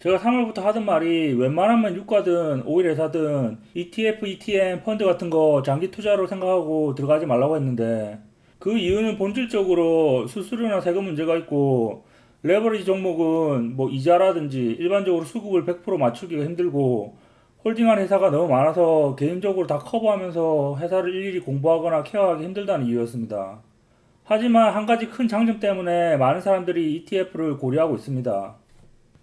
제가 3월부터 하던 말이 웬만하면 유가든 오일 회사든 ETF, ETN, 펀드 같은 거 장기 투자로 생각하고 들어가지 말라고 했는데 그 이유는 본질적으로 수수료나 세금 문제가 있고 레버리지 종목은 뭐 이자라든지 일반적으로 수급을 100% 맞추기가 힘들고 홀딩한 회사가 너무 많아서 개인적으로 다 커버하면서 회사를 일일이 공부하거나 케어하기 힘들다는 이유였습니다. 하지만 한 가지 큰 장점 때문에 많은 사람들이 ETF를 고려하고 있습니다.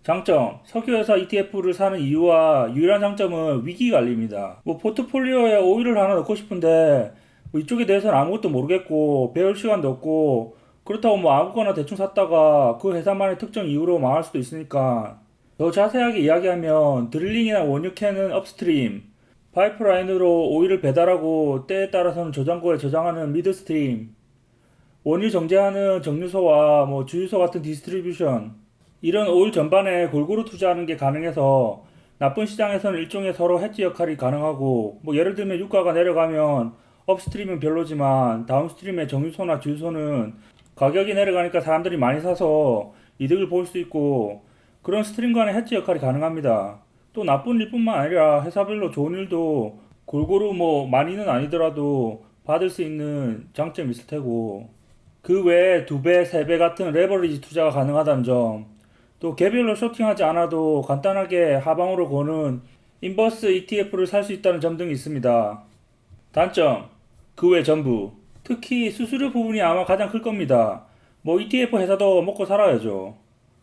장점, 석유회사 ETF를 사는 이유와 유일한 장점은 위기 관리입니다. 뭐 포트폴리오에 오일을 하나 넣고 싶은데 뭐 이쪽에 대해서는 아무것도 모르겠고 배울 시간도 없고 그렇다고 뭐 아무거나 대충 샀다가 그 회사만의 특정 이유로 망할 수도 있으니까 더 자세하게 이야기하면 드릴링이나 원유캐는 업스트림, 파이프라인으로 오일을 배달하고 때에 따라서는 저장고에 저장하는 미드스트림, 원유 정제하는 정류소와 뭐 주유소 같은 디스트리뷰션, 이런 오일 전반에 골고루 투자하는 게 가능해서 나쁜 시장에서는 일종의 서로 해지 역할이 가능하고 뭐 예를 들면 유가가 내려가면 업스트림은 별로지만 다운스트림의 정유소나 주유소는 가격이 내려가니까 사람들이 많이 사서 이득을 볼 수 있고 그런 스트림 간의 해지 역할이 가능합니다. 또 나쁜 일뿐만 아니라 회사별로 좋은 일도 골고루 뭐 많이는 아니더라도 받을 수 있는 장점이 있을 테고 그 외에 두 배, 세 배 같은 레버리지 투자가 가능하다는 점, 또 개별로 쇼팅하지 않아도 간단하게 하방으로 거는 인버스 ETF를 살 수 있다는 점 등이 있습니다. 단점, 그 외 전부. 특히 수수료 부분이 아마 가장 클 겁니다. 뭐 ETF 회사도 먹고 살아야죠.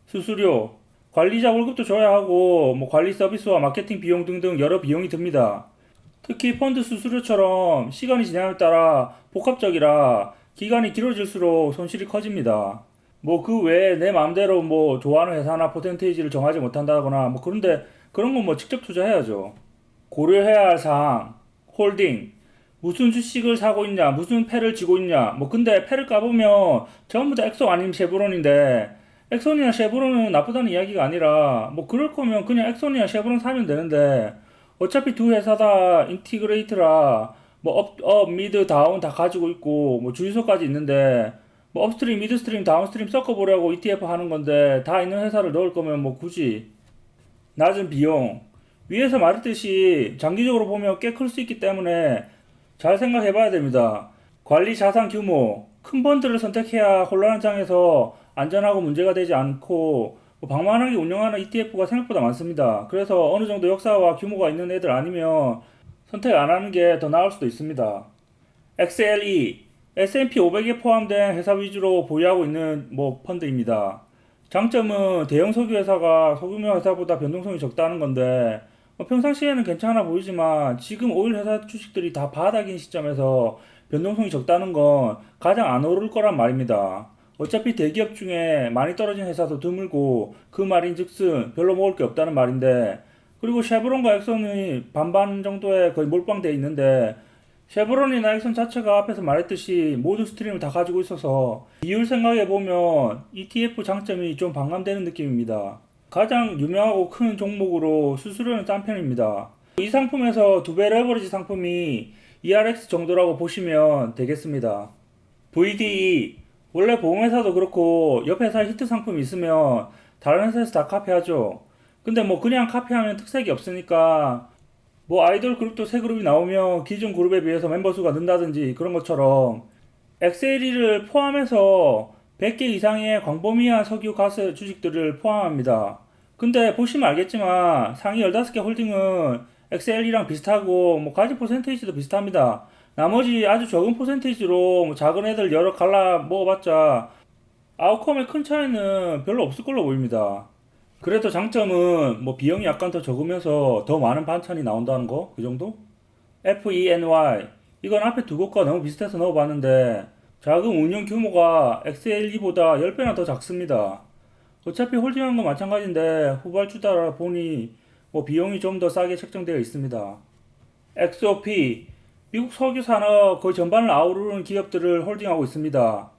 수수료, 관리자 월급도 줘야 하고 뭐 관리 서비스와 마케팅 비용 등등 여러 비용이 듭니다. 특히 펀드 수수료처럼 시간이 지남에 따라 복합적이라 기간이 길어질수록 손실이 커집니다. 뭐 그 외에 내 마음대로 뭐 좋아하는 회사나 퍼센테이지를 정하지 못한다거나 뭐 그런데 그런 건 뭐 직접 투자해야죠. 고려해야 할 사항, 홀딩, 무슨 주식을 사고 있냐, 무슨 패를 쥐고 있냐, 뭐 근데 패를 까보면 전부 다 엑소 아니면 쉐브론인데 엑손이나 쉐브론은 나쁘다는 이야기가 아니라 뭐 그럴 거면 그냥 엑손이나 쉐브론 사면 되는데 어차피 두 회사 다 인티그레이트라 뭐 미드, 다운 다 가지고 있고 뭐 주유소까지 있는데 뭐 업스트림, 미드스트림, 다운스트림 섞어보려고 ETF 하는 건데 다 있는 회사를 넣을 거면 뭐 굳이 낮은 비용 위에서 말했듯이 장기적으로 보면 꽤 클 수 있기 때문에 잘 생각해 봐야 됩니다. 관리 자산 규모 큰 펀드를 선택해야 혼란한 장에서 안전하고 문제가 되지 않고 뭐 방만하게 운영하는 ETF가 생각보다 많습니다. 그래서 어느 정도 역사와 규모가 있는 애들 아니면 선택 안 하는 게 더 나을 수도 있습니다. XLE, S&P 500에 포함된 회사 위주로 보유하고 있는 뭐 펀드입니다. 장점은 대형 석유 회사가 소규모 회사보다 변동성이 적다는 건데 뭐 평상시에는 괜찮아 보이지만 지금 오일 회사 주식들이 다 바닥인 시점에서 변동성이 적다는 건 가장 안 오를 거란 말입니다. 어차피 대기업 중에 많이 떨어진 회사도 드물고 그 말인즉슨 별로 먹을 게 없다는 말인데 그리고 쉐브론과 엑선이 반반 정도에 거의 몰빵돼 있는데 쉐브론이나 엑선 자체가 앞에서 말했듯이 모든 스트림을 다 가지고 있어서 이율 생각해보면 ETF 장점이 좀 반감되는 느낌입니다. 가장 유명하고 큰 종목으로 수수료는 싼 편입니다. 이 상품에서 두 배 레버리지 상품이 ERX 정도라고 보시면 되겠습니다. VDE 원래 보험회사도 그렇고 옆 회사 히트 상품이 있으면 다른 회사에서 다 카피하죠. 근데 뭐 그냥 카피하면 특색이 없으니까 뭐 아이돌 그룹도 새 그룹이 나오면 기존 그룹에 비해서 멤버 수가 는다든지 그런 것처럼 엑셀이를 포함해서 100개 이상의 광범위한 석유 가스 주식들을 포함합니다. 근데 보시면 알겠지만 상위 15개 홀딩은 엑셀이랑 비슷하고 뭐 가지 퍼센테이지도 비슷합니다. 나머지 아주 적은 퍼센테이지로 뭐 작은 애들 여러 갈라 먹어봤자 아웃컴의 큰 차이는 별로 없을 걸로 보입니다. 그래도 장점은 뭐 비용이 약간 더 적으면서 더 많은 반찬이 나온다는 거? 그 정도? FENY 이건 앞에 두 곳과 너무 비슷해서 넣어봤는데 자금 운용 규모가 XLE보다 10배나 더 작습니다. 어차피 홀딩하는 건 마찬가지인데 후발주다 보니 뭐 비용이 좀 더 싸게 책정되어 있습니다. XOP 미국 석유 산업 거의 전반을 아우르는 기업들을 홀딩하고 있습니다.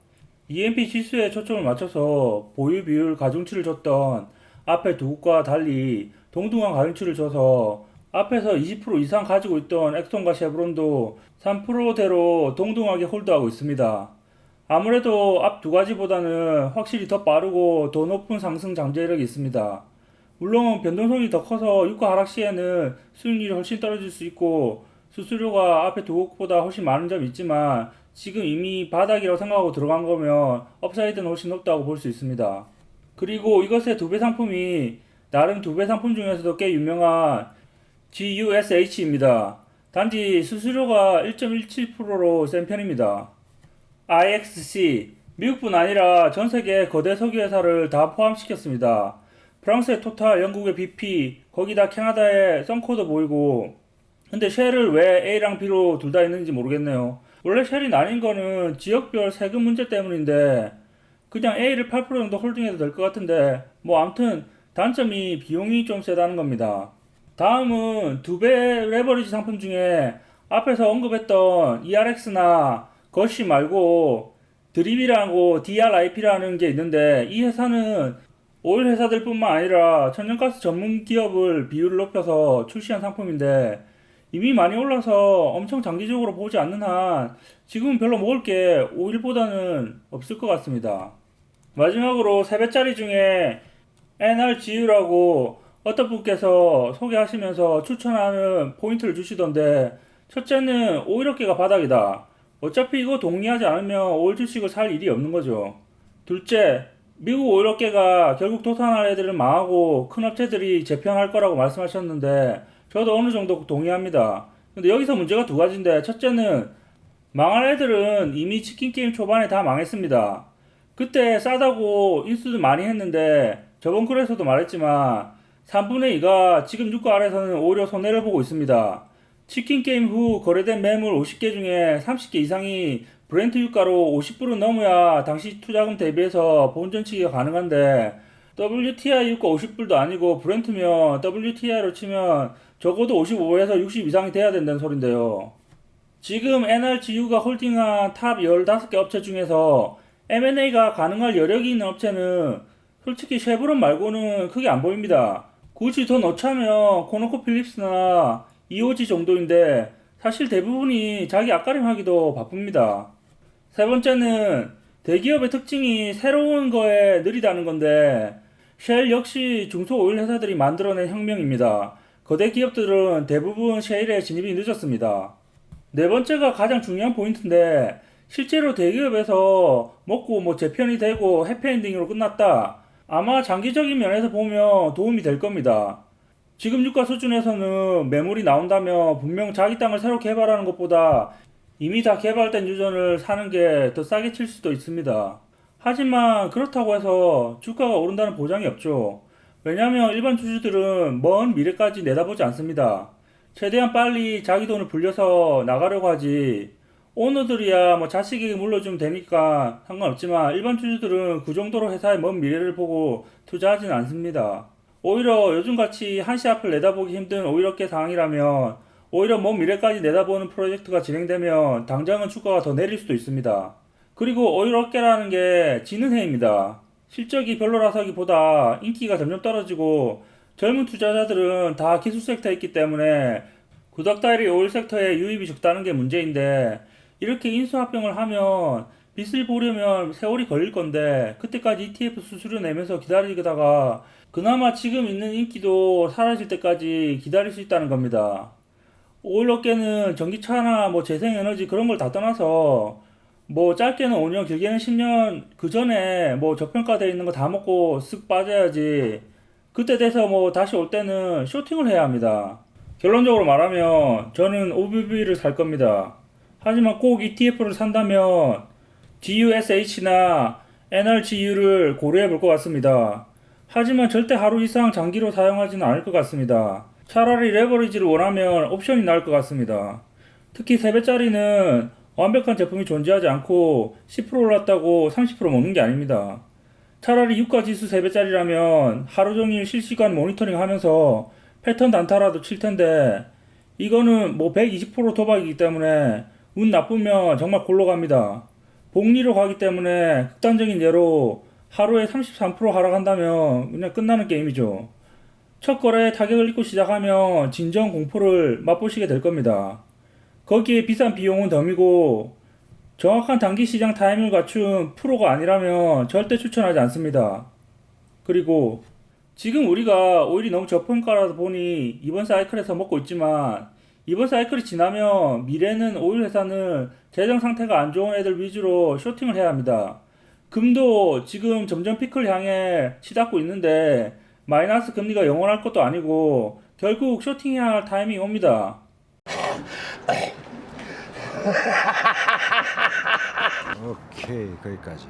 EMP 지수에 초점을 맞춰서 보유 비율 가중치를 줬던 앞에 두 곳과 달리 동등한 가중치를 줘서 앞에서 20% 이상 가지고 있던 엑손과 쉐브론도 3%대로 동등하게 홀드하고 있습니다. 아무래도 앞 두 가지보다는 확실히 더 빠르고 더 높은 상승 잠재력이 있습니다. 물론 변동성이 더 커서 유가 하락 시에는 수익률이 훨씬 떨어질 수 있고 수수료가 앞에 두 곡보다 훨씬 많은 점이 있지만 지금 이미 바닥이라고 생각하고 들어간 거면 업사이드는 훨씬 높다고 볼 수 있습니다. 그리고 이것의 두 배 상품이 나름 두 배 상품 중에서도 꽤 유명한 GUSH입니다. 단지 수수료가 1.17%로 센 편입니다. IXC, 미국뿐 아니라 전 세계 거대 석유 회사를 다 포함시켰습니다. 프랑스의 토탈, 영국의 BP, 거기다 캐나다의 썬코도 보이고. 근데 쉘을 왜 A랑 B로 둘 다 있는지 모르겠네요. 원래 쉘이 나뉜 거는 지역별 세금 문제 때문인데 그냥 A를 8% 정도 홀딩해도 될 것 같은데 뭐 암튼 단점이 비용이 좀 세다는 겁니다. 다음은 두 배 레버리지 상품 중에 앞에서 언급했던 ERX나 거시 말고 드립이라고 DRIP라는 게 있는데 이 회사는 오일 회사들뿐만 아니라 천연가스 전문 기업을 비율을 높여서 출시한 상품인데 이미 많이 올라서 엄청 장기적으로 보지 않는 한 지금은 별로 먹을 게 오일보다는 없을 것 같습니다. 마지막으로 3배짜리 중에 NRGU라고 어떤 분께서 소개하시면서 추천하는 포인트를 주시던데 첫째는 오일 업계가 바닥이다. 어차피 이거 동의하지 않으면 오일 주식을 살 일이 없는 거죠. 둘째, 미국 오일 업계가 결국 도산할 애들은 망하고 큰 업체들이 재편할 거라고 말씀하셨는데 저도 어느 정도 동의합니다. 근데 여기서 문제가 두 가지인데 첫째는 망할 애들은 이미 치킨 게임 초반에 다 망했습니다. 그때 싸다고 인수도 많이 했는데 저번 글에서도 말했지만 3분의 2가 지금 유가 아래서는 오히려 손해를 보고 있습니다. 치킨 게임 후 거래된 매물 50개 중에 30개 이상이 브렌트 유가로 50불은 넘어야 당시 투자금 대비해서 본전치기가 가능한데 WTI 유가 50불도 아니고 브렌트면 WTI로 치면 적어도 55에서 60 이상이 돼야 된다는 소린데요. 지금 NRGU가 홀딩한 탑 15개 업체 중에서 M&A가 가능할 여력이 있는 업체는 솔직히 쉐브론 말고는 크게 안 보입니다. 굳이 더 넣자면 코노코필립스나 EOG 정도인데 사실 대부분이 자기 앞가림하기도 바쁩니다. 세 번째는 대기업의 특징이 새로운 거에 느리다는 건데 쉘 역시 중소오일 회사들이 만들어낸 혁명입니다. 거대 기업들은 대부분 셰일에 진입이 늦었습니다. 네 번째가 가장 중요한 포인트인데 실제로 대기업에서 먹고 뭐 재편이 되고 해피엔딩으로 끝났다. 아마 장기적인 면에서 보면 도움이 될 겁니다. 지금 유가 수준에서는 매물이 나온다면 분명 자기 땅을 새로 개발하는 것보다 이미 다 개발된 유전을 사는 게 더 싸게 칠 수도 있습니다. 하지만 그렇다고 해서 주가가 오른다는 보장이 없죠. 왜냐하면 일반 주주들은 먼 미래까지 내다보지 않습니다. 최대한 빨리 자기 돈을 불려서 나가려고 하지. 오너들이야 뭐 자식에게 물려주면 되니까 상관없지만 일반 주주들은 그 정도로 회사의 먼 미래를 보고 투자하지는 않습니다. 오히려 요즘같이 한시 앞을 내다보기 힘든 오일업계 상황이라면 오히려 먼 미래까지 내다보는 프로젝트가 진행되면 당장은 주가가 더 내릴 수도 있습니다. 그리고 오일업계라는 게 지는 해입니다. 실적이 별로라서기보다 인기가 점점 떨어지고 젊은 투자자들은 다 기술 섹터에 있기 때문에 구닥다리 오일 섹터에 유입이 적다는 게 문제인데 이렇게 인수합병을 하면 빚을 보려면 세월이 걸릴 건데 그때까지 ETF 수수료 내면서 기다리다가 그나마 지금 있는 인기도 사라질 때까지 기다릴 수 있다는 겁니다. 오일 업계는 전기차나 뭐 재생에너지 그런 걸 다 떠나서 뭐 짧게는 5년 길게는 10년 그 전에 뭐 저평가되어 있는 거 다 먹고 쓱 빠져야지 그때 돼서 뭐 다시 올 때는 쇼팅을 해야 합니다. 결론적으로 말하면 저는 OBB를 살 겁니다. 하지만 꼭 ETF를 산다면 GUSH나 NRGU를 고려해 볼 것 같습니다. 하지만 절대 하루 이상 장기로 사용하지는 않을 것 같습니다. 차라리 레버리지를 원하면 옵션이 나을 것 같습니다. 특히 3배짜리는 완벽한 제품이 존재하지 않고 10% 올랐다고 30% 먹는 게 아닙니다. 차라리 유가지수 3배짜리라면 하루 종일 실시간 모니터링 하면서 패턴 단타라도 칠 텐데 이거는 뭐 120% 도박이기 때문에 운 나쁘면 정말 골로 갑니다. 복리로 가기 때문에 극단적인 예로 하루에 33% 하락한다면 그냥 끝나는 게임이죠. 첫 거래에 타격을 입고 시작하면 진정 공포를 맛보시게 될 겁니다. 거기에 비싼 비용은 덤이고 정확한 단기 시장 타이밍을 갖춘 프로가 아니라면 절대 추천하지 않습니다. 그리고 지금 우리가 오일이 너무 저평가라다 보니 이번 사이클에서 먹고 있지만 이번 사이클이 지나면 미래는 오일 회사는 재정 상태가 안 좋은 애들 위주로 쇼팅을 해야 합니다. 금도 지금 점점 피크를 향해 치닫고 있는데 마이너스 금리가 영원할 것도 아니고 결국 쇼팅해야 할 타이밍이 옵니다. 오케이, 거기까지.